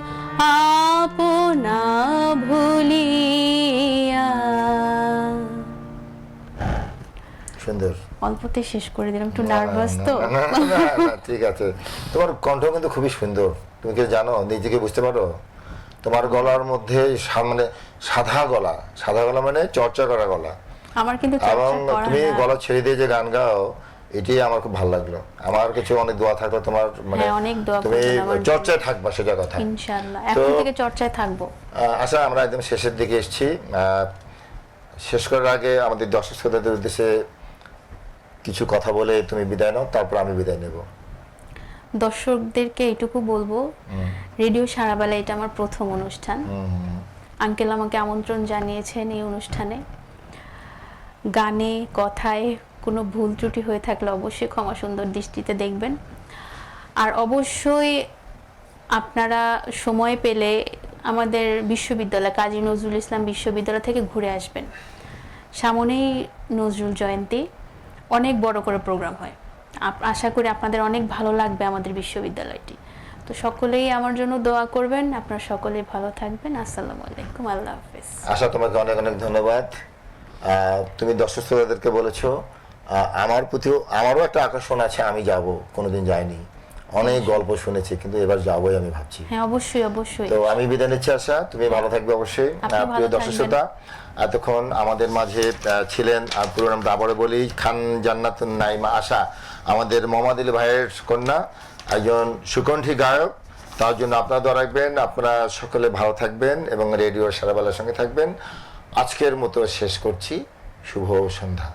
B: আপনা ভুলিয়া।
A: সুন্দর।
B: অল্পতে শেষ করে দিলাম, একটু নার্ভাস তো।
A: না, না, না, ঠিক আছে। তোমার কণ্ঠ কিন্তু খুবই সুন্দর, তুমি কি জানো, নিজেকে বুঝতে পারো? তোমার গলার মধ্যে মানে সাদা গলা, সাদা গলা মানে চর্চা করা গলা,
B: আমার কিন্তু
A: এবং
B: চর্চা করা
A: তুমি
B: না।
A: গলা ছেড়ে দিয়ে যে গান গাও, এটি আমার খুব ভালো লাগলো। আমার কিছু অনেক দোয়া থাকলো তোমার, মানে
B: হ্যাঁ, অনেক দোয়া
A: তুমি
B: করবেন আমার জন্য।
A: চর্চায় থাকবা, সেটা কথা।
B: ইনশাআল্লাহ এখন থেকে চর্চায় থাকবো।
A: আচ্ছা, আমরা একদম শেষের দিকে এসেছি। শেষ করার আগে আমাদের দর্শক শ্রোতাদের উদ্দেশ্যে কিছু কথা বলে তুমি বিদায় নাও, তারপর আমি বিদায় নেব।
B: দর্শকদেরকে এইটুকু বলবো, রেডিও সারাবেলা এটা আমার প্রথম অনুষ্ঠান। আঙ্কেল আমাকে আমন্ত্রণ জানিয়েছেন এই অনুষ্ঠানে। গানে কথায় কোনো ভুল ত্রুটি হয়ে থাকলে অবশ্যই ক্ষমা সুন্দর দৃষ্টিতে দেখবেন। আর অবশ্যই আপনারা সময় পেলে আমাদের বিশ্ববিদ্যালয়, কাজী নজরুল ইসলাম বিশ্ববিদ্যালয় থেকে ঘুরে আসবেন। সামনেই নজরুল জয়ন্তী, অনেক বড় করে প্রোগ্রাম হয়। আশা করি আপনাদের অনেক ভালো লাগবে আমাদের বিশ্ববিদ্যালয়টি। তো সকলেই আমার জন্য দোয়া করবেন। আপনারা সকলেই ভালো থাকবেন। আসসালামু আলাইকুম, আল্লাহ হাফেজ।
A: আশা, তোমাকে অনেক অনেক ধন্যবাদ। তুমি দর্শক শ্রোতাদেরকে বলেছো, আমার প্রতিও আমারও একটা আকর্ষণ আছে, আমি যাব, কোনোদিন যাইনি, অনেক গল্প শুনেছি, কিন্তু এবার যাবোই আমি ভাবছি।
B: হ্যাঁ, অবশ্যই অবশ্যই।
A: তো আমি বিদায় নিচ্ছি। আশা, তুমি ভালো থাকবে অবশ্যই।
B: আপনিও ভালো
A: প্রিয় দর্শক
B: থাকবেন।
A: শ্রোতা, এতক্ষণ আমাদের মাঝে ছিলেন, আর পুরো নামটা আবারও বলি, খান জান্নাতুন নাইমা আশা, আমাদের মোহাম্মদ আলী ভাইয়ের কন্যা, একজন সুকণ্ঠী গায়ক। তার জন্য আপনারা দোয়া রাখবেন। আপনারা সকলে ভালো থাকবেন এবং রেডিও সারাবেলার সঙ্গে থাকবেন। আজকের মতো শেষ করছি। শুভ সন্ধ্যা।